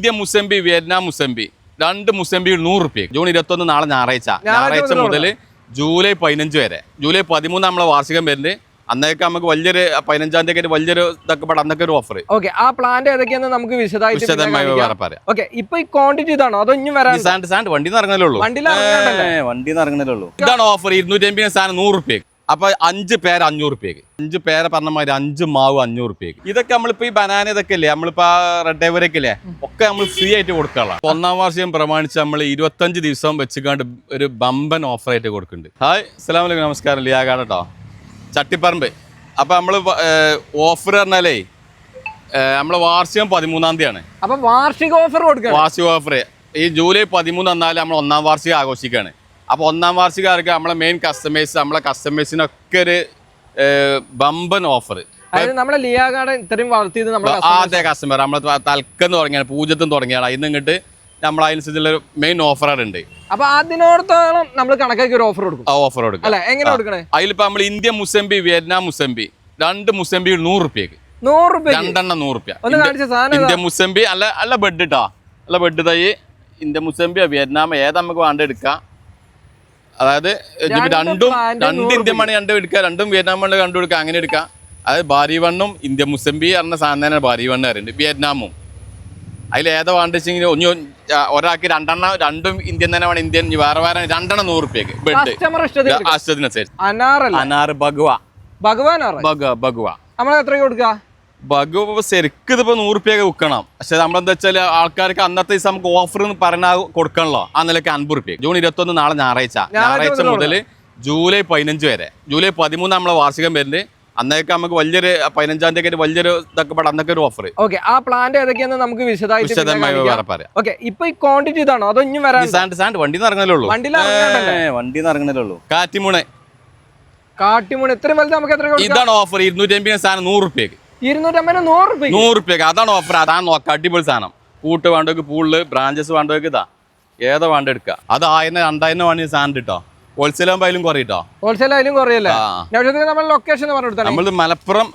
India mosambi Vietnam mosambi രണ്ട് മുസംബി 100 രൂപ. June 21 നാളെ ഞായറാഴ്ച മുതൽ ജൂലൈ 15 വരെ. ജൂലൈ 13 നമ്മളെ വാർഷികം വരുന്നത്. അന്നേക്ക് നമുക്ക് വലിയൊരു 15-ാം തീയതി വലിയൊരു ഇതൊക്കെ പാടെ അന്നൊക്കെ ഒരു ഓഫർ. ആ പ്ലാന്റ് ഏതൊക്കെയാണെന്ന് നമുക്ക് വിശദമായി പറയാം. ഇപ്പൊ ഈ ക്വാണ്ടിറ്റി ഇതാണോ അതോ ഇനി വരാൻ വണ്ടിന്ന് ഇറങ്ങുന്നല്ലോ. ഇതാണ് ഓഫർ. 250 സാധനം 100 രൂപയ്ക്ക്. അപ്പൊ 5 പേര് 500 രൂപയ്ക്ക്. 5 പേരെ പറഞ്ഞ മാതിരി 5 മാവ് 500 രൂപയ്ക്ക്. ഇതൊക്കെ നമ്മളിപ്പോ ഈ ബനാന ഇതൊക്കെ ഇല്ലേ, നമ്മളിപ്പോ റെഡ് ഡൈവറൊക്കെ ഇല്ലേ, ഒക്കെ നമ്മൾ ഫ്രീ ആയിട്ട് കൊടുക്കാനുള്ള. 1-ാം വാർഷികം പ്രമാണിച്ച് നമ്മൾ 25 ദിവസം വെച്ചുകൊണ്ട് ഒരു ബമ്പൻ ഓഫർ ആയിട്ട് കൊടുക്കുന്നുണ്ട്. ഹായ്, അസ്സലാമു അലൈക്കും, നമസ്കാരം. ലിയാഗാണ് കേട്ടോ, ചട്ടിപ്പറമ്പ്. അപ്പൊ നമ്മള് ഓഫർ പറഞ്ഞാലേ നമ്മളെ വാർഷികം 13-ാം തീയതിയാണ്. അപ്പൊ വാർഷിക ഓഫർ കൊടുക്കുക. വാർഷിക ഓഫർ ഈ ജൂലൈ 13 വന്നാല് നമ്മൾ 1-ാം വാർഷികം ആഘോഷിക്കുകയാണ്. അപ്പോൾ 1-ാം വാർഷികർക്ക് നമ്മളെ മെയിൻ കസ്റ്റമേഴ്സ്, നമ്മളെ കസ്റ്റമേഴ്സിനൊക്കെ ഒരു ബമ്പൻ ഓഫർ. അതായത് നമ്മളെ ലിയാഗാർഡൻ ഇത്രയും വളർത്തിയത് ആദ്യ കസ്റ്റമർ നമ്മളെ തൽക്കം തുടങ്ങിയാണ്, പൂജത്തും തുടങ്ങിയാണ്. അതിന് ഇങ്ങോട്ട് നമ്മൾ അതിനനുസരിച്ചുള്ള മെയിൻ ഓഫറുണ്ട്. അപ്പൊ അതിനോടത്തോളം നമ്മൾ കണക്കാക്കി ഒരു ഓഫർ കൊടുക്കും. ആ ഓഫർ കൊടുക്കും. അല്ലെ, എങ്ങനെ കൊടുക്കണേ? അതിലിപ്പോ നമ്മൾ ഇന്ത്യ മുസംബി വിയറ്റ്നാം മുസംബി രണ്ട് മുസംബി 100 രൂപയ്ക്ക്. 100 രൂപ രണ്ടെണ്ണം 100 രൂപ. സാധനം ഇന്ത്യ മുസംബി അല്ല ബെഡ് ഇട്ടാ, അല്ല ബെഡ് തൈ. ഇന്ത്യ മുസംബി വിയറ്റ്നാം ഏതാ നമുക്ക് വേണ്ട എടുക്കാം. അതായത് രണ്ട് ഇന്ത്യൻ മണി കണ്ടു എടുക്കുക, രണ്ടും വിയറ്റ്നാം മണി കണ്ടു എടുക്കുക, അങ്ങനെ എടുക്കാം. അതായത് ഭാരി വണ്ണും ഇന്ത്യ മുസംബി പറഞ്ഞ സാധനം ഭാരി വണ്ണ് പറയുന്നുണ്ട്, വിയറ്റ്നാമും. അതിൽ ഏതാ വേണ്ട വെച്ചെങ്കിൽ ഒരാൾക്ക് രണ്ടും ഇന്ത്യൻ തന്നെ വേണം. ഇന്ത്യൻ വേറെ 2 100 രൂപയ്ക്ക് ബെഡ് ആശ്രയത്തിനനുസരിച്ച്. അനാർ ബഗ്വ നമ്മൾ എത്ര കൊടുക്കുക? ബഗ്വ ശരിക്കും ഇതിപ്പോ 100 രൂപയൊക്കെ വിൽക്കണം. പക്ഷെ നമ്മളെന്താ വെച്ചാൽ ആൾക്കാർക്ക് അന്നത്തെ ദിവസം നമുക്ക് ഓഫർ എന്ന് പറഞ്ഞാൽ കൊടുക്കണല്ലോ. ആ നിലയ്ക്ക് 50 രൂപ. ജൂൺ 21 നാളെ ഞായറാഴ്ച മുതൽ ജൂലൈ 15 വരെ. ജൂലൈ 13 നമ്മളെ വാർഷികം വരുന്നത്. അന്നേക്ക് നമുക്ക് വലിയൊരു 15-ാം തീയതി വലിയൊരു ഇതൊക്കെ പാടെ അന്നൊക്കെ ഒരു ഓഫർ. ആ പ്ലാന്റ് ഏതൊക്കെയാണെന്ന് നമുക്ക് വിശദമായി പറയാം. ഇപ്പൊ ഈ ക്വാണ്ടിറ്റി ഇതാണോ അതോ ഇനി വരാൻ? വണ്ടിന്ന് ഇറങ്ങുന്നല്ലോ. കാറ്റിമുണ് ഇത്രയും വലുത് നമുക്ക് എത്ര? ഇതാണ് ഓഫർ. 250 സാധനം 100 രൂപയ്ക്ക്. 250 100 രൂപയ്ക്ക്. അതാണ് ഓഫർ. അതാണ് നോക്കാം. അടിപൊളി സാധനം. കൂട്ട് വേണ്ടവർക്ക് പൂളില്, ബ്രാഞ്ചസ് വേണ്ടവർക്ക് ഇതാ ഏതാ വേണ്ട എടുക്കുക. അത് 1000 2000 വേണമെങ്കിൽ സാധനം കിട്ടോ. ഹോൾസെയിൽ ആയാലും കുറയിട്ടോ. ഹോൾസെയിൽ ആയാലും കുറയല്ലേ? ലൊക്കേഷൻ നമ്മൾ മലപ്പുറം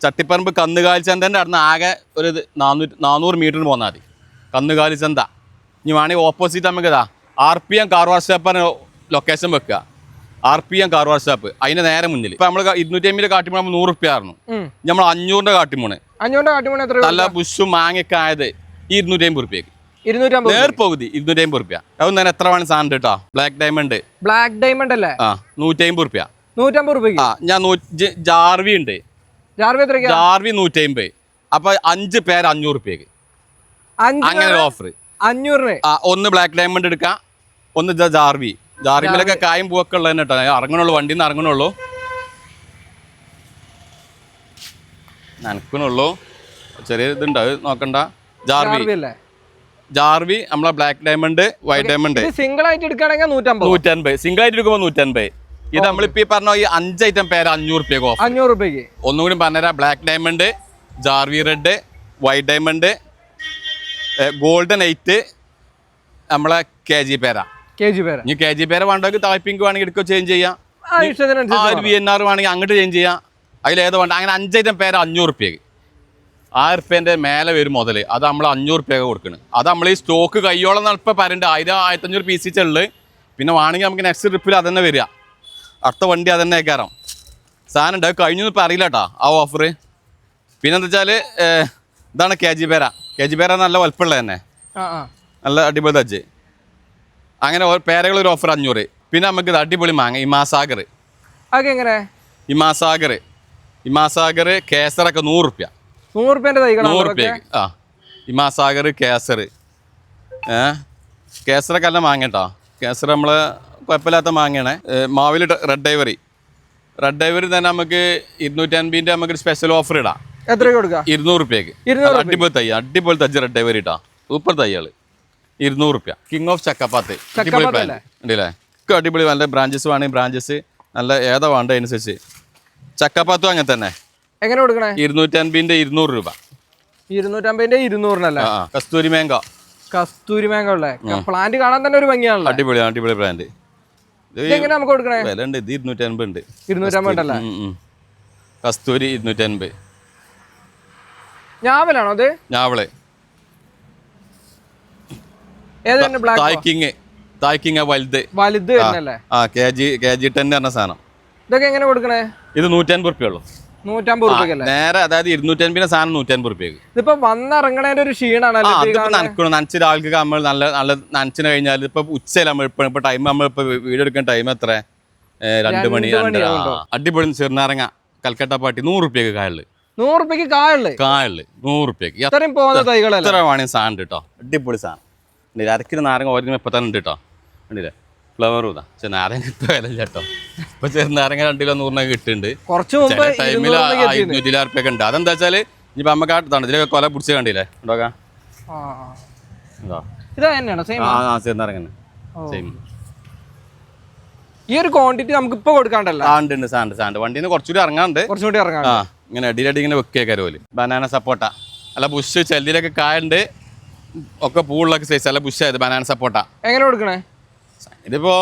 ചട്ടിപ്പറമ്പ് കന്നുകാലി ചന്തന്റെ അടുത്ത് ആകെ ഒരു 400 മീറ്ററിന് പോന്നാൽ മതി. കന്നുകാലി ചന്ത. ഇനി വേണമെങ്കിൽ ഓപ്പോസിറ്റ് നമുക്ക് ഇതാ RPM കാർ വാർഷാപ്പാണ് ലൊക്കേഷൻ വെക്കുക. RPM കാർ വാർഷാപ്പ് അതിന്റെ നേരെ മുന്നിൽ. ഇപ്പൊ നമ്മൾ 250 കാട്ടിമൂണ് 100 രൂപ ആയിരുന്നു. നമ്മൾ 500 കാട്ടിമൂണ് നല്ല ബുഷും മാങ്ങയൊക്കെ ആയത് 250 രൂപയ്ക്ക്. നേർപകുതി 250 രൂപ. അത് തന്നെ എത്ര വേണം സാധനം കേട്ടോ. ബ്ലാക്ക് ഡയമണ്ട് അല്ലേ? 150 രൂപ. 150 രൂപ. ഞാൻ ജാർവി ഉണ്ട്. ജാർവി 150. അപ്പൊ 5 പേര് 500 രൂപയ്ക്ക്. അങ്ങനെ ഓഫർ 500. ഒന്ന് ബ്ലാക്ക് ഡയമണ്ട് എടുക്കാം, ഒന്ന് ജാർവിയിലൊക്കെ കായും പൂവൊക്കെ ഉള്ളത് തന്നെ കേട്ടോ. ഇറങ്ങണുള്ളൂ, വണ്ടിയിൽ നിന്ന് ഇറങ്ങണുള്ളൂ, നനക്കണുള്ളൂ. ചെറിയ ഇതുണ്ട്, നോക്കണ്ട. ജാർവി നമ്മളെ black diamond, white diamond. Single ആയിട്ട് എടുക്കുകയാണെങ്കിൽ 150. സിംഗിൾ ആയിട്ട് എടുക്കുമ്പോൾ 150. ഇത് നമ്മളിപ്പോ പറഞ്ഞ ഈ 5 ഐറ്റം പേര് 500 രൂപയ്ക്ക്. 500 രൂപയ്ക്ക്. ഒന്നുകൂടി പറഞ്ഞുതരാം. ബ്ലാക്ക് ഡയമണ്ട്, ജാർവി റെഡ്, വൈറ്റ് ഡയമണ്ട്, ഗോൾഡൻ 8 നമ്മളെ KG പേര. ഇനി KG പേര വേണ്ടെങ്കിൽ തായ്പിങ്ക് വേണമെങ്കിൽ എടുക്കുക, ചേഞ്ച് ചെയ്യാം. VNR വേണമെങ്കിൽ അങ്ങോട്ട് ചേഞ്ച് ചെയ്യാം. അതിലേത് വേണ്ട. അങ്ങനെ 5 ഐറ്റം പേര് 500 രൂപയ്ക്ക്. 1000 രൂപേൻ്റെ മേലെ വരും മുതൽ. അത് നമ്മൾ 500 രൂപയൊക്കെ കൊടുക്കണം. അത് നമ്മൾ ഈ സ്റ്റോക്ക് കയ്യോളം ഇപ്പോൾ പറയണ്ട. 1000-1500 പീസിച്ചുള്ളത്. പിന്നെ വേണമെങ്കിൽ നമുക്ക് നെക്സ്റ്റ് ട്രിപ്പിൽ അതന്നെ വരിക. അടുത്ത വണ്ടി അതന്നെ കയറാം. സാധനം ഉണ്ട്. അത് കഴിഞ്ഞു ഇപ്പോൾ അറിയില്ല കേട്ടോ ആ ഓഫർ. പിന്നെന്താ വെച്ചാൽ ഇതാണ് KG പേര. നല്ല വലുപ്പമുള്ളത് തന്നെ, നല്ല അടിപൊളി തജ്ജ്. അങ്ങനെ പേരകളൊരു ഓഫർ 500. പിന്നെ നമുക്ക് അടിപൊളി മാങ്ങ ഇമാസാഗർ. ഇമാസാഗർ കേസറൊക്കെ 100 രൂപ. 100 രൂപയ്ക്ക്. ഇമാസാഗർ കേസർ. കേസറൊക്കെ നല്ല മാങ്ങ കേട്ടോ. കേസർ നമ്മള് കുഴപ്പമില്ലാത്ത മാങ്ങയാണ്. മാവിൽ റെഡ് ഡൈവറി തന്നെ നമുക്ക് 250 നമുക്ക് സ്പെഷ്യൽ ഓഫർ ഇടാം. 200 രൂപയ്ക്ക്. അടിപൊളി തജ്ജ് റെഡ് ഡൈവറി ഇട്ടാ. സൂപ്പർ തയ്യാള്. 200 രൂപ. കിങ് ഓഫ് ചക്കപ്പാത്ത് അടിപൊളി പ്ലാന്റ് ഉണ്ടല്ലേ. അടിപൊളി നല്ല ബ്രാഞ്ചസ് വേണമെങ്കിൽ ബ്രാഞ്ചസ് നല്ല ഏതാ വേണ്ട അനുസരിച്ച്. ചക്കപ്പാത്തും അങ്ങനെ തന്നെ. എങ്ങനെ കൊടുക്കണേ? 250 200 രൂപ. 250 200. കസ്തൂരി മാംഗോ ഉള്ളേ പ്ലാന്റ് കാണാൻ തന്നെ ഒരു ഭംഗിയാണല്ലോ. അടിപൊളി പ്ലാന്റ്. എങ്ങനെ നമുക്ക് കൊടുക്കണേ? വില ഉണ്ട്. ഇത് 250 ഉണ്ട്. 250 അല്ലേ? കസ്തൂരി 250. ഞാവലാണോ അത്? ഞാവള് ഏതാണ് ബ്ലാക്ക് തായ്ക്കിങ് വലുത് വരുന്നല്ലേ? KG 10 പറഞ്ഞ സാധനം. ഇതൊക്കെ എങ്ങനെ കൊടുക്കണേ? ഇത് 150 റുപ്യ ഉള്ളൂ. 150 രൂപയ്ക്കല്ലേ? നേരെ അതായത് 250 സാധനം 150 റുപ്യക്ക്. ഇതിപ്പോ വന്നിറങ്ങണേന്റെ ഒരു ക്ഷീണാണല്ലോ. നനച്ച് രാവിലെ നമ്മൾ നല്ല നനച്ചിന് കഴിഞ്ഞാൽ ഇപ്പൊ ഉച്ചയില്ല ഇപ്പൊ ടൈം നമ്മളിപ്പോ വീഡിയോ എടുക്കുന്ന ടൈം എത്ര 2 മണി. അടിപൊളി ചെറുനാരങ്ങ കൽക്കട്ട പാട്ടി 100 റുപ്യക്ക് കായല്. 100 രൂപയ്ക്ക് കായല് 100 റുപ്യക്ക് ഇത്രയും പോകുന്ന തൈകളല്ലേ? എത്ര വേണമെങ്കിൽ സാധനം ഉണ്ട് കേട്ടോ. അടിപൊളി സാധനം. അരക്കിന് നാരങ്ങ ഓരോ ഇപ്പൊ തന്നെ ഉണ്ട് കേട്ടോ. കണ്ടില്ലേ ഫ്ലവർ ഇതാ. പക്ഷെ നാരങ്ങ ഇപ്പൊ വില കേട്ടോ. ഇപ്പൊ ചെറുനാരങ്ങ 2 കിലോ 100 കിട്ടുന്നുണ്ട്. ചില ടൈമിൽ 200 റുപ്യൊക്കെ ഉണ്ട്. അതെന്താ വെച്ചാല് ഇനിയിപ്പോ അമ്മ കാട്ടാണ് ഇതിലൊക്കെ കൊല പിടിച്ച് കണ്ടില്ലേ ഉണ്ടാക്കാം. ചെറുനാരങ്ങ സെയിം. ഈ ഒരു ക്വാണ്ടിറ്റി നമുക്ക് ഇപ്പൊ കൊടുക്കാണ്ടല്ലോ. ഉണ്ട് സാണ്ട് വണ്ടിയിൽ നിന്ന് കുറച്ചുകൂടി ഇറങ്ങാണ്ട്. ഇങ്ങനെ അടിയിലടി ഇങ്ങനെ വെക്കേക്കാര് പോലെ. ബനാന സപ്പോട്ട അല്ല ബുഷ് ചെല്ലിലൊക്കെ കായുണ്ട്. ഒക്കെ പൂളിലൊക്കെ സൈസ് അല്ല ബുഷായത് ബനാന സപ്പോട്ട. എങ്ങനെ കൊടുക്കണേ? ഇതിപ്പോ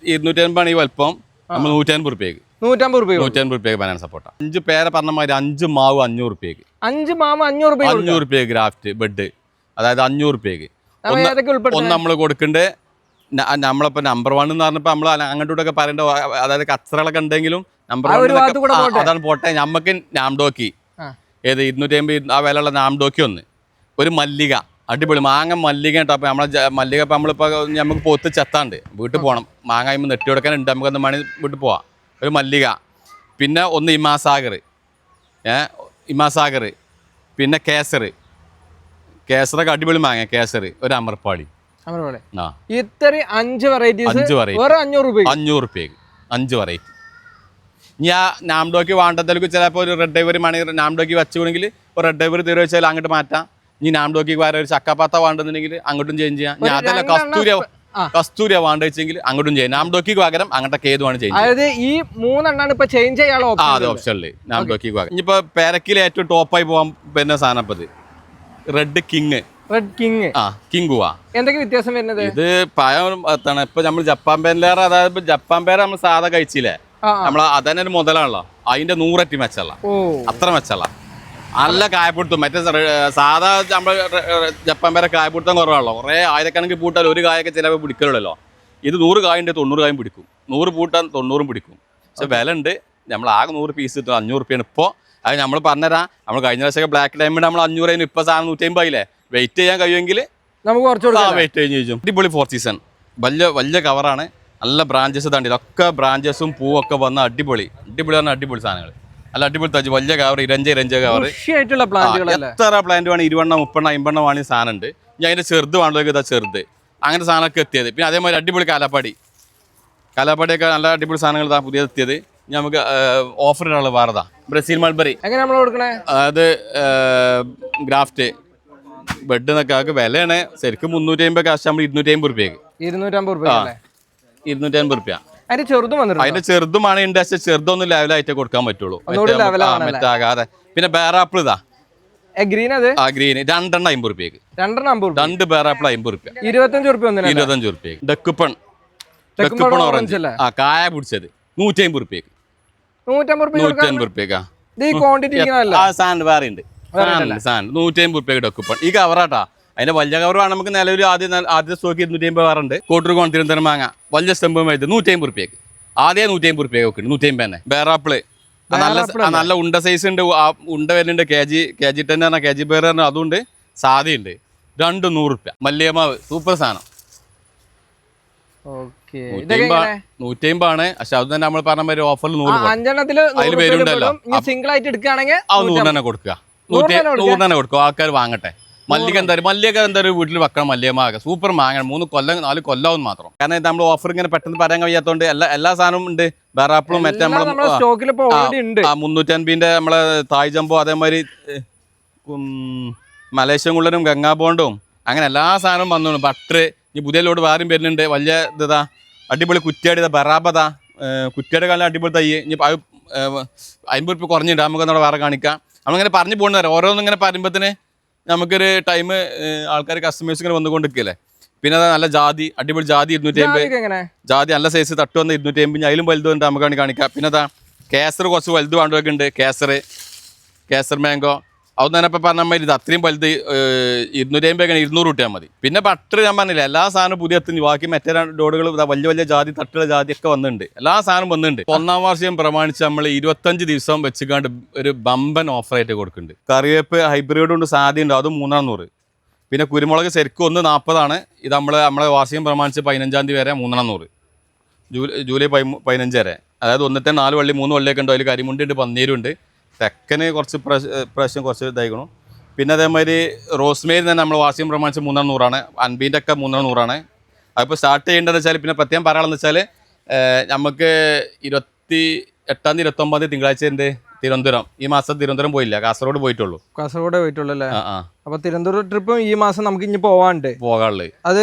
250 ആണ് ഈ വലുപ്പം. നമ്മൾ 150 റുപ്യക്ക് 150 റുപ്യക്ക് ബനാന സപ്പോട്ട. 5 പേരെ പറഞ്ഞ മാതിരി 5 മാവ് 500 റുപ്യക്ക്. 5 മാവ് 500 റുപ്യക്ക് ഗ്രാഫ്റ്റ് ബെഡ്. അതായത് 500 റുപ്യക്ക്. ഒന്ന് നമ്മൾ കൊടുക്കണ്ടേ നമ്മളിപ്പോ നമ്പർ 1 എന്ന് പറഞ്ഞപ്പോ നമ്മൾ അങ്ങോട്ടൊക്കെ പറയേണ്ട അതായത് കച്ചറകളൊക്കെ ഉണ്ടെങ്കിലും നമ്പർ 1 അതാണ് പോട്ടെ. നമ്മക്ക് നാംഡോക്കി ഏത് 250 ആ വിലയുള്ള നാംഡോക്കി ഒന്ന്. ഒരു മല്ലിക അടിപൊളി മാങ്ങ മല്ലിക കേട്ടോ. അപ്പോൾ നമ്മളെ മല്ലിക ഇപ്പം നമ്മളിപ്പോൾ നമുക്ക് പൊത്ത് ചെത്താണ്ട് വീട്ടിൽ പോകണം. മാങ്ങ നെട്ടി കൊടുക്കാനുണ്ട്. നമുക്കൊന്ന് മണി വീട്ടിൽ പോവാം. ഒരു മല്ലിക. പിന്നെ ഒന്ന് ഇമാസാഗർ പിന്നെ കേസറൊക്കെ അടിപൊളി മാങ്ങ. കേസർ ഒരു അമർപ്പാടി. ഇത്രയും 5 വെറൈറ്റീസ് 500 റുപ്യക്ക് 5 വെറൈറ്റി. ഞാൻ നാംഡോക്കി വേണ്ടതിലേക്ക് ചിലപ്പോൾ ഒരു റെഡ് ഡൈവർ മണി നാംഡോക്കി വെച്ചുകൊണ്ടെങ്കിൽ ഒരു റെഡ് ഡൈവർ തീരെ വെച്ചാൽ അങ്ങോട്ട് മാറ്റാം. ഇനി നാംഡോക്കി വേറെ ഒരു ചക്കപ്പാത്ത വേണ്ടെന്നുണ്ടെങ്കിൽ അങ്ങോട്ടും ചേഞ്ച് ചെയ്യാം. ഞാൻ അതല്ല കസ്തൂരിയ വേണ്ട വെച്ചെങ്കിൽ അങ്ങോട്ടും ചെയ്യാം. നാംഡോക്കി പകരം അങ്ങോട്ടൊക്കെ ഏതുമാണ് ചേഞ്ച് ചെയ്യാം. ഈ 3 ഇപ്പൊ ചേഞ്ച് ചെയ്യാനുള്ള ഓപ്ഷനില് നാംഡോക്കി പകരം. ഇനിയിപ്പോ പേരക്കിൽ ഏറ്റവും ടോപ്പായി പോകാൻ പിന്നെ സാധനം റെഡ് കിങ് കിങ്കുവാ. എന്തൊക്കെ വ്യത്യാസം വരുന്നത്? ഇത് പഴം എത്താണ് ഇപ്പൊ നമ്മൾ ജപ്പാൻ പേരിലേറെ അതായത് ജപ്പാൻ പേര നമ്മൾ സാധാ കഴിച്ചില്ലേ നമ്മൾ അതന്നെ ഒരു മുതലാണല്ലോ. അതിന്റെ 100 ഇരട്ടി മെച്ചല്ല. അത്ര മെച്ചല്ല. നല്ല കായപ്പിടുത്തും. മറ്റേ സാധാ നമ്മൾ ജപ്പാൻ പേരെ കായപ്പിടുത്തം കുറവാണല്ലോ. കുറേ ആയിരക്കണക്കിന് പൂട്ടാൽ ഒരു കായൊക്കെ ചിലപ്പോൾ പിടിക്കലുള്ളല്ലോ. ഇത് 100 കായുണ്ട് 90 കായും പിടിക്കും. 100 പൂട്ടാൻ 90 പിടിക്കും. പക്ഷെ വില ഉണ്ട്. നമ്മൾ ആകെ 100 പീസ് കിട്ടും. 500 റുപ്യാണ് ഇപ്പോൾ. അത് നമ്മൾ പറഞ്ഞുതരാം. നമ്മൾ കഴിഞ്ഞ പ്രാവശ്യമൊക്കെ ബ്ലാക്ക് ഡയമണ്ട് നമ്മൾ 500 ഇപ്പോൾ സാധനം 150 ആയില്ലേ. വെയിറ്റ് ചെയ്യാൻ കഴിയുമെങ്കിൽ നമുക്ക് കുറച്ച് വെയിറ്റ് കഴിഞ്ഞ് ചോദിച്ചു. അടിപൊളി 4 സീസൺ വലിയ കവറാണ്. നല്ല ബ്രാഞ്ചസ് തണ്ടില്ല. ഒക്കെ ബ്രാഞ്ചസും പൂവൊക്കെ വന്ന അടിപൊളി പറഞ്ഞ അടിപൊളി സാധനങ്ങൾ. നല്ല അടിപൊളി തച്ച് വലിയ കവർ ഇരഞ്ച് കവർ. എത്ര പ്ലാന്റ് വേണം 20 30 50 വേണമെങ്കിൽ സാധനം ഉണ്ട്. ഞാൻ അതിൻ്റെ ചെറുത് വേണ്ടതൊക്കെ ഇതാ ചെറുത്. അങ്ങനത്തെ സാധനമൊക്കെ എത്തിയത്. പിന്നെ അതേമാതിരി അടിപൊളി കാലാപ്പാടിയൊക്കെ നല്ല അടിപൊളി സാധനങ്ങൾ ഇതാ പുതിയത് എത്തിയത്. നമുക്ക് ഓഫർ ഇടാനുള്ള വേറെതാ ബ്രസീൽ മൾബറി. അത് ഗ്രാഫ്റ്റ് ബെഡ് എന്നൊക്കെ വിലയാണ് ശരിക്കും 350 കാശ്. നമ്മൾ 250 റുപ്യക്ക് 250 റുപ്യ. അതിന്റെ ചെറുതുമാണ് ഇൻഡസ്ട്രി. ചെറുതൊന്നും ലെവലായിട്ട് കൊടുക്കാൻ പറ്റുള്ളൂ മറ്റാകാതെ. പിന്നെ ബേറാപ്പിൾ ഇതാ ഗ്രീൻ 2 50 റുപ്യക്ക്. 2 ബേറാപ്പിൾ 50 റുപ്യ 25 റുപ്യക്ക്. ഡെക്കുപ്പൺ ഓറഞ്ച് കായ പിടിച്ചത് 150 റുപ്യക്ക് 150 റുപ്യക്കാ. സാൻഡ് വേറെ ഉണ്ട്. 150 റുപ്യക്ക് ഡെക്കുപ്പൺ. ഈ കവറാട്ടാ. അതിന്റെ വലിയ കവറാണ് നമുക്ക് നിലവിൽ ആദ്യ സ്റ്റോക്ക് 250 വേറുണ്ട്. കോട്ടൂർ തിരുവനന്തപുരം മാങ്ങ വലിയ സ്റ്റെമ്പ് ഇത് 150 റുപ്യക്ക്. ആദ്യം 150 റുപ്യക്ക് ഒക്കെ 150 തന്നെ. ബേറാപ്പിള് നല്ല ഉണ്ട സൈസ് ഉണ്ട്. ഉണ്ട വരുന്നുണ്ട്. KG 10 പറഞ്ഞാൽ KG പേര് പറഞ്ഞാൽ അതുകൊണ്ട് സാധ്യതയുണ്ട്. 2 100 റുപ്യ. മല്ലിയമാവ് സൂപ്പർ സാധനം 150 ആണ്. പക്ഷെ അത് തന്നെ നമ്മൾ പറഞ്ഞ ഓഫറിൽ 100 അതിൽ പേരുണ്ടല്ലോ. സിംഗിൾ ആയിട്ട് എടുക്കുകയാണെങ്കിൽ 100 തന്നെ കൊടുക്കുക. 100 തന്നെ കൊടുക്കുക. ആൾക്കാർ വാങ്ങട്ടെ. മല്ലിക എന്തായാലും വീട്ടിൽ വെക്കണം. മല്ലിയമാക സൂപ്പർ മാങ്ങ. 4 കൊല്ലാവും മാത്രം. കാരണം ഇത് നമ്മൾ ഓഫർ ഇങ്ങനെ പെട്ടെന്ന് പറയാൻ കഴിയാത്തതുകൊണ്ട് എല്ലാ സാധനവും ഉണ്ട്. ബേറാപ്പിളും മറ്റേ 350 നമ്മളെ തായ് ജംബോ അതേമാതിരി മലേഷ്യൻ കുള്ളനും ഗംഗാ ബോണ്ടും അങ്ങനെ എല്ലാ സാധനവും വന്നു. ബട്ടർ ഈ പുതിയ ലോഡ് വേറെയും വരുന്നുണ്ട്. വലിയ ഇതാ അടിപൊളി കുറ്റിയാടി ബറാബത കുറ്റിയാടി കാലം അടിപൊളി തയ്യ്. ഇനി 50 റുപ്യ കുറഞ്ഞിട്ട് നമുക്ക് വേറെ കാണിക്കാം. നമ്മളിങ്ങനെ പറഞ്ഞു പോകുന്നവരെ ഓരോന്നിങ്ങനെ പറയുമ്പോഴത്തേന് നമുക്കൊരു ടൈം ആൾക്കാർ കസ്റ്റമേഴ്സ് ഇങ്ങനെ വന്നുകൊണ്ടിരിക്കല്ലേ. പിന്നെ നല്ല ജാതി അടിപൊളി ജാതി 250. ജാതി നല്ല സൈസ് തട്ട് വന്ന് 250. അതിലും വലുതുണ്ട് നമുക്ക് കാണിക്കാം. പിന്നെ കേസർ കുറച്ച് വലുത് വേണ്ടതൊക്കെ ഉണ്ട്. കേസർ മാംഗോ അതൊന്നും തന്നെ ഇപ്പം പറഞ്ഞാൽ ഇത് അത്രയും വലുത് 250 200 കിട്ടിയാൽ മതി. പിന്നെ ബട്ടർ ഞാൻ പറഞ്ഞില്ല, എല്ലാ സാധനവും പുതിയ എത്തുന്നു. ബാക്കി മറ്റേ ലോഡുകൾ വലിയ വലിയ ജാതി തട്ടുള്ള ജാതിയൊക്കെ വന്നിട്ടുണ്ട്, എല്ലാ സാധനവും വന്നിട്ടുണ്ട്. 1-ാം വാർഷികം പ്രമാണിച്ച് നമ്മൾ 25 ദിവസം വെച്ചുകൊണ്ട് ഒരു ബമ്പൻ ഓഫറായിട്ട് കൊടുക്കുന്നുണ്ട്. കറിവേപ്പ് ഹൈബ്രിഡ് കൊണ്ട് സാധ്യതയുണ്ട്, അതും 300. പിന്നെ കുരുമുളക് ശരിക്കും 140 ഇത് നമ്മളെ വാർഷികം പ്രമാണിച്ച് 15-ാം തീയതി വരെ 300. ജൂലൈ 15 വരെ, അതായത് 1-4 വള്ളി 3 വള്ളിയൊക്കെ ഉണ്ട്. അതിൽ കരിമുണ്ടുണ്ട്, പന്നീരുണ്ട്. തെക്കന് കുറച്ച് പ്രാവശ്യം കുറച്ച് ഇതായിക്കണം. പിന്നെ അതേമാതിരി റോസ്മേരി തന്നെ നമ്മൾ വാർഷികം പ്രമാണിച്ച് 300, അൻപീൻ്റെ ഒക്കെ 300. അതിപ്പോൾ സ്റ്റാർട്ട് ചെയ്യേണ്ടതെന്ന് വെച്ചാൽ, പിന്നെ പ്രത്യേകം പറയാമെന്ന് വെച്ചാൽ, നമുക്ക് 28-ാം തീയതി 29-ാം തീയതി തിങ്കളാഴ്ച ഉണ്ട് തിരുവനന്തപുരം. ഈ മാസം തിരുവനന്തപുരം പോയില്ല, കാസർഗോഡ് പോയിട്ടുള്ളൂ. അല്ലേ? അപ്പൊ തിരുവനന്തപുരം ട്രിപ്പ് ഈ മാസം നമുക്ക് ഇനി പോകാനുള്ളത്. അത്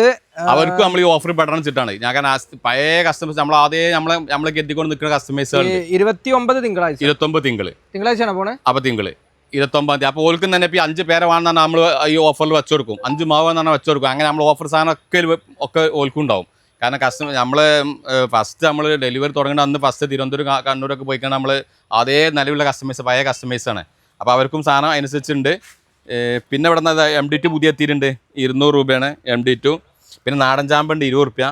അവർക്കും നമ്മൾ ഈ ഓഫർ പെടണം വെച്ചിട്ടാണ്. ഞാൻ കാരണം പഴയ കസ്റ്റമേഴ്സ് നമ്മളെ എത്തിക്കൊണ്ട് നിൽക്കുന്ന കസ്റ്റമേഴ്സ് 29 തിങ്കളാഴ്ച 29 തിങ്കളാഴ്ചയാണ് പോണേ. അപ്പൊ 29-ാം തീയതി. അപ്പോൾ ഓൽക്കും തന്നെ ഇപ്പോൾ 5 പേരെ വേണമെന്നാണ് നമ്മൾ ഈ ഓഫറിൽ വെച്ചു കൊടുക്കും. 5 മാവ് എന്നാണ് വെച്ചു കൊടുക്കും. അങ്ങനെ നമ്മൾ ഓഫർ സാധനം ഒക്കെ ഓൽക്കും ഉണ്ടാവും. കാരണം കസ്റ്റമർ ഫസ്റ്റ് നമ്മൾ ഡെലിവറി തുടങ്ങുന്ന അന്ന് ഫസ്റ്റ് തിരുവനന്തപുരം കണ്ണൂരൊക്കെ പോയിക്കാണ് നമ്മൾ അതേ നിലവിലുള്ള കസ്റ്റമേഴ്സ്, പഴയ കസ്റ്റമേഴ്സാണ്. അപ്പോൾ അവർക്കും സാധനം അനുസരിച്ചുണ്ട്. പിന്നെ ഇവിടെ നിന്ന് MD2 പുതിയ എത്തിയിട്ടുണ്ട്, 200 രൂപയാണ് MD2. പിന്നെ നാടൻ ചാമ്പുണ്ട് 20 റുപ്യ,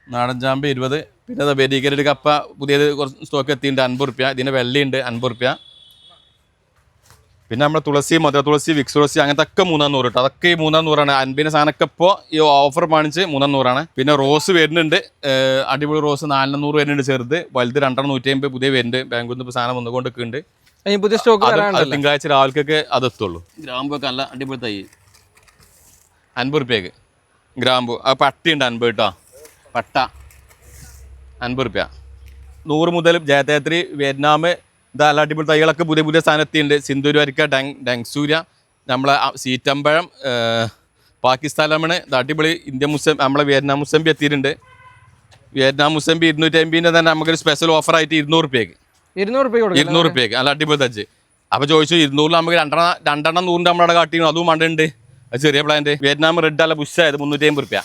നാടൻ ചാമ്പ് 20. പിന്നെ അത് വെരിഗേറ്റഡ് കപ്പ പുതിയത് കുറച്ച് സ്റ്റോക്ക് എത്തിയിട്ടുണ്ട് 50 റുപ്യ. ഇതിൻ്റെ വെള്ളിയുണ്ട് 50 റുപ്യ. പിന്നെ നമ്മുടെ തുളസി, മധുര തുളസി, വിക്സ് തുളസി അങ്ങനത്തെ ഒക്കെ 300 കേട്ടോ. അതൊക്കെ ഈ 300 അൻപിൻ്റെ സാധനമൊക്കെ ഇപ്പോൾ ഈ ഓഫർ കാണിച്ച് 300. പിന്നെ റോസ് വരുന്നുണ്ട്, അടിപൊളി റോസ് 400 വരുന്നുണ്ട് ചെറുത്, വലുത് 250 പുതിയ വരുന്നുണ്ട്. ബാങ്കിൽ നിന്ന് ഇപ്പോൾ സാധനം വന്നുകൊണ്ടിരിക്കുന്നുണ്ട്. പുതിയ സ്റ്റോക്ക് തിങ്കളാഴ്ച രാവിലേക്കൊക്കെ അതെത്തുള്ളൂ. ഗ്രാമ്പൊക്കെ നല്ല അടിപൊളി തൈ 50 റുപ്യക്ക് ഗ്രാമ്പു. ആ പട്ടിയുണ്ട് 50 കേട്ടോ, പട്ട 50 റുപ്യ. 100 മുതൽ ജയതേത്രി, വിയറ്റ്നാം, ഇതല്ല അടിപൊളി തൈകളൊക്കെ പുതിയ പുതിയ സ്ഥാനത്തിയുണ്ട്. സിന്ദൂര് വരിക്ക, ഡെങ്സൂര്യ, നമ്മളെ സീറ്റമ്പഴം, പാകിസ്ഥാൻ ലെമൺ, ഇത് അടിപൊളി ഇന്ത്യൻ നമ്മളെ വിയറ്റ്നാം മുസമ്പി എത്തിയിട്ടുണ്ട്. വിയറ്റ്നാം മുസമ്പി 250 തന്നെ നമുക്കൊരു സ്പെഷ്യൽ ഓഫറായിട്ട് 200 റുപ്യക്ക് 200 റുപ്യക്ക് നല്ല അടിപൊളി തച്ച്. അപ്പോൾ ചോദിച്ചു 200 നമുക്ക് 2 100 നമ്മളവിടെ കാട്ടിക്കണം, അതും മണ്ടുണ്ട്. അത് ചെറിയ പ്ലാന്റ്. വിയറ്റ്നാം റെഡ് അല്ല ബുഷായത് 350 റുപ്യ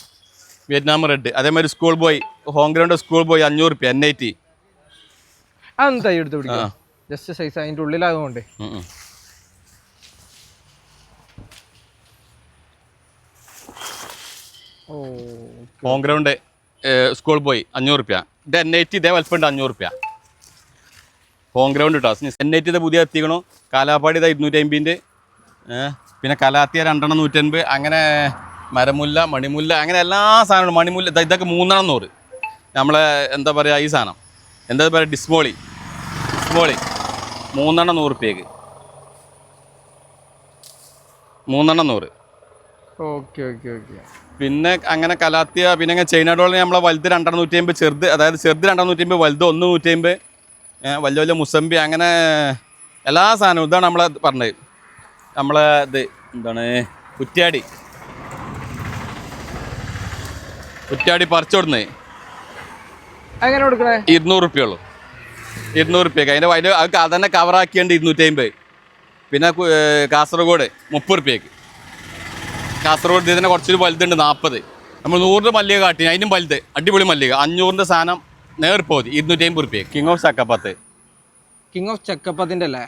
വിയറ്റ്നാം റെഡ്. അതേമാതിരി school boy, home ground school boy 500 റുപ്യ N80. അതെന്താ എടുത്ത് പിടിക്കുക, ജസ്റ്റ് സൈസ് അതിൻ്റെ ഉള്ളിലായതുകൊണ്ട്. ഹോം ഗ്രൗണ്ട് സ്കൂൾ ബോയ് 500 റുപ്യ. ഇത് N80 ഇതേ വലുപ്പമുണ്ട് 500 റുപ്യ ഹോം ഗ്രൗണ്ട് കേട്ടോ. N80 പുതിയ എത്തിക്കണോ. കാലാപ്പാടി ഇതാ 250. പിന്നെ കലാത്തിയ 2 150. അങ്ങനെ മരമുല്ല, മണിമുല്ല, അങ്ങനെ എല്ലാ സാധനങ്ങളും. മണിമുല്ല ഇതൊക്കെ 300. നമ്മളെ എന്താ പറയുക, ഈ സാധനം എന്താ പറയുക, ഡിസ്മോളി 3 റുപ്യക്ക് 300. പിന്നെ അങ്ങനെ കലാത്തിയ, പിന്നെ അങ്ങനെ ചൈന ഡോളിന് നമ്മളെ വലുത് 2 150, ചെറുത് അതായത് ചെറുത് 2 150, വലുത് 1 150. വലിയ വലിയ മുസമ്പി, അങ്ങനെ എല്ലാ സാധനവും. ഇതാണ് നമ്മളെ പറഞ്ഞത്. നമ്മളെ ഇത് എന്താണ്, കുറ്റ്യാടി പറിച്ചു കൊടുക്കുന്നത് 200 റുപ്യുള്ളൂ 200 റുപ്യക്ക്. അതിൻ്റെ അത് തന്നെ കവറാക്കിയുണ്ട് 250. പിന്നെ കാസർഗോഡ് 30 റുപ്യക്ക്. കാസർഗോഡ് ഇതിനെ കുറച്ചൊരു വലുതുണ്ട് 40. നമ്മൾ 100 മല്ലിക കാട്ടി, അതിനും വലുത് അടിപൊളി മല്ലിക 500 സാധനം നേർപ്പോതി 250 റുപ്യ. കിങ് ഓഫ് ചക്കപ്പത്തിൻ്റെ അല്ലേ?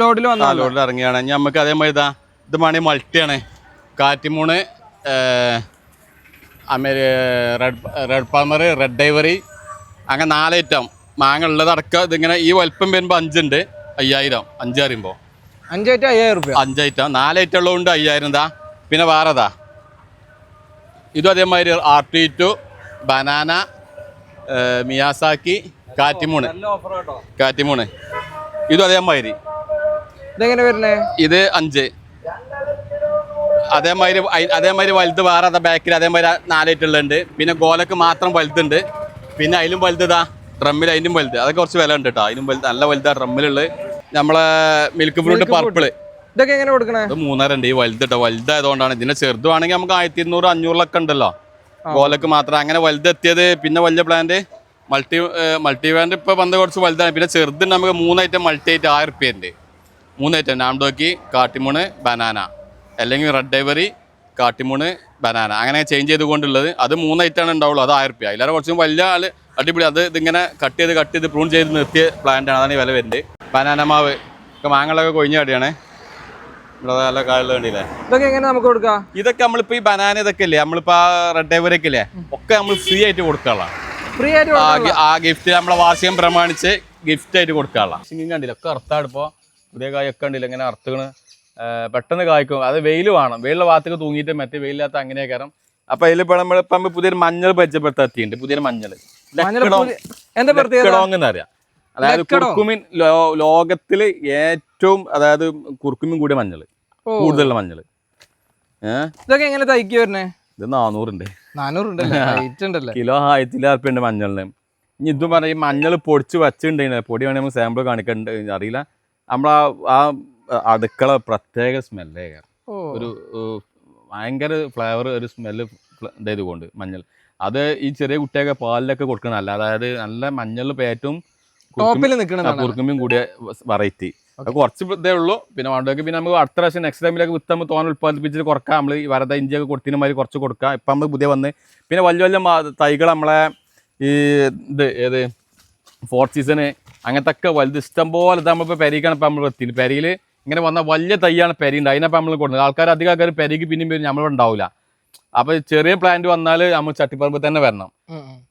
ലോഡിൽ ഇറങ്ങിയാണ്. ഇനി നമുക്ക് അതേമാതിരി ഇത് മണി മൾട്ടിയാണ്, കാറ്റിമൂണ്, റെഡ് പാമർ, റെഡ് ഐവറി, അങ്ങനെ 4 ഐറ്റം മാങ്ങ ഉള്ളത് അടക്കം. ഇതിങ്ങനെ ഈ വലുപ്പം വരുമ്പോൾ 5 ഉണ്ട്, 5000. 5 അറിയുമ്പോൾ 5 ഐറ്റം 5000 റുപ്യ. 5 ഐറ്റം 4 ഐറ്റം ഉള്ളതുകൊണ്ട് 5000. പിന്നെ വേറെതാ ഇതും അതേമാതിരി R2 ബനാന, മിയാസാക്കി, കാറ്റിമൂണ് ഇതും അതേമാതിരി. ഇതെങ്ങനെ വരുന്നേ? ഇത് 5. അതേമാതിരി വലുത് വേറെ അതാ ബാക്കിൽ അതേമാതിരി 4 ഐറ്റം ഉള്ളുണ്ട്. പിന്നെ ഗോലക്ക് മാത്രം വലുതുണ്ട്. പിന്നെ അതിലും വലുതാ ഡ്രമ്മിൽ, അതിനും വലുത്. അതൊക്കെ കുറച്ച് വില ഉണ്ട് കേട്ടോ. അതിനും വലുത് നല്ല വലുതാ ഡ്രമ്മിലുള്ളത്. നമ്മളെ മിൽക്ക് ഫ്രൂട്ട് പർപ്പിള് ഇതൊക്കെ എങ്ങനെ കൊടുക്കണേ? ഇത് 3.5 ഉണ്ട്. ഈ വലുത് കേട്ടോ, വലുതായതുകൊണ്ടാണ്. ഇതിന്റെ ചെറുതുവാണെങ്കിൽ നമുക്ക് 1200 500 ഉണ്ടല്ലോ ഗോലക്ക് മാത്രം. അങ്ങനെ വലുതെത്തിയത്. പിന്നെ വലിയ പ്ലാന്റ് മൾട്ടി പ്ലാന്റ് ഇപ്പോൾ വന്ന് കുറച്ച് വലുതാണ്. പിന്നെ ചെറുതുണ്ട് നമുക്ക് 3 ഐറ്റം മൾട്ടി ആയിട്ട് 1000 റുപ്യ ഉണ്ട്. 3 ഐറ്റം നാംഡോക്കി, കാട്ടിമൂണ്, ബനാന, അല്ലെങ്കിൽ റെഡ് ഐവറി, കാട്ടിമൂണ്, ബനാന, അങ്ങനെ ചേഞ്ച് ചെയ്തുകൊണ്ടുള്ളത്. അത് 3 ഐറ്റമാണ് ഉണ്ടാവുള്ളൂ. അത് 1000 റുപ്യ. അതിലേറെ കുറച്ചും വലിയ ആൾ അടിപൊളി. അത് ഇതിങ്ങനെ കട്ട് ചെയ്ത് പ്രൂൺ ചെയ്ത് നിർത്തിയ പ്ലാന്റാണ്. അതാണ് ഈ വില വരുന്നത്. ബനാന മാവ് ഒക്കെ മാങ്ങളൊക്കെ കൊഴിഞ്ഞ കടിയാണ്. ഇവിടെ നല്ല കായുള്ള കണ്ടില്ലേ. ഇതൊക്കെ എങ്ങനെ നമുക്ക് കൊടുക്കാം? ഇതൊക്കെ നമ്മളിപ്പോ ഈ ബനാന ഇതൊക്കെ ഇല്ലേ, നമ്മളിപ്പോ റെഡ് ഐവറൊക്കെ ഇല്ലേ, ഒക്കെ നമ്മൾ ഫ്രീ ആയിട്ട് കൊടുക്കാനുള്ള. ഫ്രീ ആയിട്ട് ആ ഗിഫ്റ്റ് നമ്മളെ വാർഷികം പ്രമാണിച്ച് ഗിഫ്റ്റ് ആയിട്ട് കൊടുക്കാനുള്ള. കണ്ടില്ല ഒക്കെ അർത്താണ്. ഇപ്പോൾ പുതിയ കായൊക്കെ ഉണ്ടില്ല ഇങ്ങനെ അർത്തുകള് പെട്ടെന്ന് കായ്ക്കും. അത് വെയിൽ വേണം, വെയിലുള്ള ഭാഗത്തേക്ക് തൂങ്ങിയിട്ട് മറ്റേ വെയിലില്ലാത്ത അങ്ങനെ കയറും. അപ്പൊ അതിലിപ്പോ നമ്മളിപ്പം പുതിയൊരു മഞ്ഞൾ പരിചയപ്പെടുത്തിയിട്ടുണ്ട്. പുതിയൊരു മഞ്ഞൾ എന്നറിയാം. അതായത് കുർക്കുമിൻ ലോകത്തില് ഏറ്റവും, അതായത് കുർക്കുമിൻ കൂടിയ മഞ്ഞൾ, കൂടുതലുള്ള മഞ്ഞൾ. ഇതൊക്കെ എങ്ങനെ തയ്ക്കി വരുന്നേ? ഇത് 400 കിലോ 1000 ഉണ്ട് മഞ്ഞളിന്. ഇനി ഇതും പറഞ്ഞ ഈ മഞ്ഞൾ പൊടിച്ച് വച്ചിട്ടുണ്ടെങ്കിൽ പൊടി വേണമെങ്കിൽ നമുക്ക് സാമ്പിൾ കാണിക്കണ്ട് അറിയില്ല. നമ്മളാ ആ അടുക്കള പ്രത്യേക സ്മെല്ലേ, ഒരു ഭയങ്കര ഫ്ലേവർ, ഒരു സ്മെല്ല് ഇതായത് കൊണ്ട് മഞ്ഞൾ. അത് ഈ ചെറിയ കുട്ടിയൊക്കെ പാലിലൊക്കെ കൊടുക്കണമല്ല. അതായത് നല്ല മഞ്ഞളിൽ ഏറ്റവും കുറുക്കുമ്പിയും കൂടിയ വെറൈറ്റി. അത് കുറച്ച് ഇതേ ഉള്ളൂ. പിന്നെ വേണ്ടതൊക്കെ പിന്നെ നമുക്ക് അടുത്ത പ്രാവശ്യം നെക്സ്റ്റ് ടൈമിലൊക്കെ വിത്ത് നമ്മൾ തോന്നെ ഉൽപ്പാദിപ്പിച്ചിട്ട് കുറക്കാം. നമ്മൾ ഈ വരത ഇഞ്ചിയൊക്കെ കൊടുത്തിന് മാതിരി കുറച്ച് കൊടുക്കാം. ഇപ്പം നമ്മൾ പുതിയ വന്ന് പിന്നെ വലിയ വലിയ തൈകൾ നമ്മളെ ഈ ഏത് 4th സീസണ് അങ്ങനത്തെ ഒക്കെ വലുത് ഇഷ്ടം പോലെ ഇത് നമ്മളിപ്പോൾ പെരിക്കാണ്. ഇപ്പം നമ്മൾ എത്തിയില്ല. പെരിയിൽ ഇങ്ങനെ വന്ന വലിയ തൈയാണ് പെരിയുണ്ട്. അതിനപ്പം നമ്മൾ കൊടുക്കുന്നത്. അധികം ആൾക്കാർ പെരിക്ക് പിന്നെയും വരും, നമ്മളുണ്ടാവില്ല. അപ്പോൾ ചെറിയ പ്ലാന്റ് വന്നാൽ നമ്മൾ ചട്ടിപ്പറമ്പ് തന്നെ വരണം.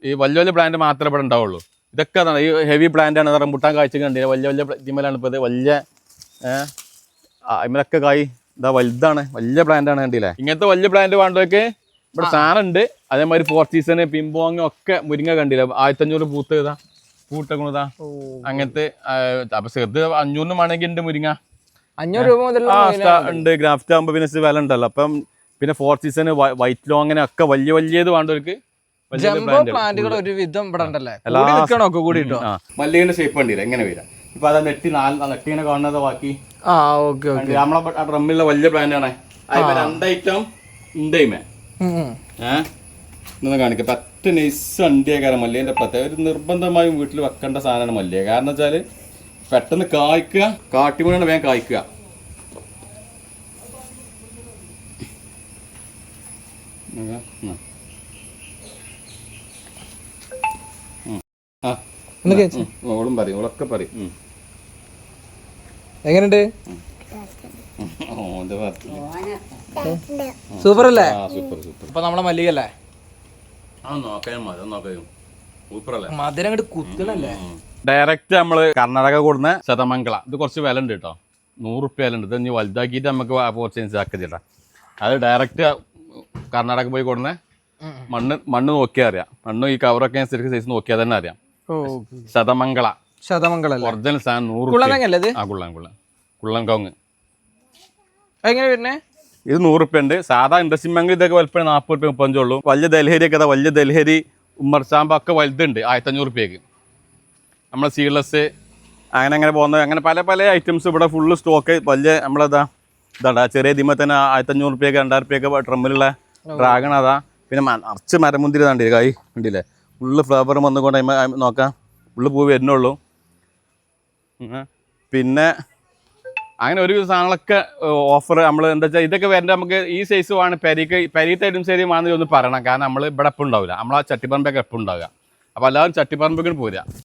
ഈ വലിയ വലിയ പ്ലാന്റ് മാത്രമേ ഇവിടെ ഉണ്ടാവുള്ളൂ. ഇതൊക്കെ അതാണ് ഈ ഹെവി പ്ലാന്റ് ആണ്. റംബുട്ടാൻ കാഴ്ച കണ്ടില്ല, വലിയ വലിയ ഇതിമലാണ് ഇപ്പോൾ ഇത്. വലിയ അതിമലൊക്കെ കായ് ഇതാ വലുതാണ്, വലിയ പ്ലാന്റ് ആണ്. കണ്ടില്ലേ, ഇങ്ങനത്തെ വലിയ പ്ലാന്റ് വേണ്ടതൊക്കെ ഇവിടെ സാധനം ഉണ്ട്. അതേമാതിരി 4th സീസണ് പിമ്പോങ് ഒക്കെ മുരിങ്ങ കണ്ടില്ല, 1500 പൂത്ത് ഇതാ പൂട്ടണതാ. അങ്ങനത്തെ അപ്പൊ ചെറുത് 500 വേണമെങ്കിൽ ഉണ്ട് മുരിങ്ങ. 500 രൂപ മുതൽ ഉണ്ട്. ഗ്രാഫ്റ്റ് ആകുമ്പോൾ പിന്നെ വില ഉണ്ടല്ലോ. അപ്പം പിന്നെ 4th സീസണ് വൈറ്റ് ലോങ്ങിനെ ഒക്കെ വലിയ വലിയത് വേണ്ടവർക്ക് മല്ലികന്റെ ഷേപ്പ് കണ്ടില്ല എങ്ങനെ വരാം. ഇപ്പൊ അത് നെട്ടിങ്ങനെ കാണുന്നത് ബാക്കി നമ്മളെ ഡ്രമ്മിലുള്ള വലിയ പ്ലാന്റ് ആണ്. അതിപ്പോ 2 ഐറ്റം ഉണ്ടേമേ ഇന്ന് കാണിക്കാം. പറ്റ നൈസ് അണ്ടിയാകാരം മല്ലികന്റെ പ്രത്യേക ഒരു നിർബന്ധമായും വീട്ടിൽ വെക്കേണ്ട സാധനമാണ് മല്ലിക. കാരണം വെച്ചാല് പെട്ടെന്ന് കായ്ക്കുക, കാട്ടിമുഴാണ് വേഗം കായ്ക്കുക. ഓളും പറയും, ഓളൊക്കെ പറയും. എങ്ങനെയുണ്ട്? സൂപ്പർ അല്ലേ? അപ്പൊ നമ്മളെ മല്ലികല്ലേ മധുരം അങ്ങോട്ട് കുത്തണല്ലേ. ഡയറക്റ്റ് നമ്മള് കർണാടക കൊടുന്ന ശതമംഗള. ഇത് കുറച്ച് വില ഉണ്ട് കേട്ടോ, 100 റുപ്യ വില ഉണ്ട്. ഇത് ഇനി വലുതാക്കിയിട്ട് നമുക്ക് പോർച്ചേഞ്ച് ആക്കില്ല. അത് ഡയറക്റ്റ് കർണാടക പോയി കൊടുന്ന മണ്ണ് നോക്കിയാൽ അറിയാം. മണ്ണ് ഈ കവറൊക്കെ അനുസരിച്ച് സൈസ് നോക്കിയാൽ തന്നെ അറിയാം. ശതമംഗള ഒറിജിനൽ സാധനം 100 കുള്ളൻകോങ്. എങ്ങനെ വരുന്നേ? ഇത് 100 റുപ്യ ഉണ്ട്. സാധാ ഇൻഡസ്ട്രി ബാങ്കിൽ ഇതൊക്കെ വലുപ്പം 40 റുപ്യ 35 ഉള്ളൂ. വലിയ ദൽഹരി ഒക്കെ വലിയ ദൽഹരി ഉമ്മർസാമ്പ ഒക്കെ വലുതുണ്ട് 1500 റുപ്യക്ക്. നമ്മളെ സീഡ്ലെസ് അങ്ങനെ പോകുന്നത് അങ്ങനെ പല പല ഐറ്റംസ് ഇവിടെ ഫുള്ള് സ്റ്റോക്ക്. വലിയ നമ്മളതാ ഇതാ ചെറിയ ദിമ്മ തന്നെ 1500 റുപ്യക്ക് 2000 റുപ്യക്ക് ഡ്രമ്മിലുള്ള ഡ്രാഗൺ അതാ. പിന്നെ അറച്ച് മരമുന്തിരി കണ്ടില്ലേ, കായ് കണ്ടില്ലേ, ഫുള്ള് ഫ്ലവർ വന്നുകൊണ്ട് നോക്കാം, ഫുള്ള് പൂ വരുന്നുള്ളൂ. പിന്നെ അങ്ങനെ ഒരു സാധനങ്ങളൊക്കെ ഓഫർ നമ്മൾ എന്താ വെച്ചാൽ ഇതൊക്കെ വരേണ്ട നമുക്ക് ഈ സൈസ് വേണം. പെരീത്തെ ഐറ്റംസ് ശരി വേണമെന്ന് ഒന്ന് പറയണം. കാരണം നമ്മൾ ഇവിടെ എപ്പോൾ ഉണ്ടാവില്ല, നമ്മൾ ആ ചട്ടിപ്പറമ്പൊക്കെ എപ്പോൾ ഉണ്ടാവുക. അപ്പോൾ എല്ലാവരും ചട്ടിപ്പറമ്പൊക്കെ പോരുക.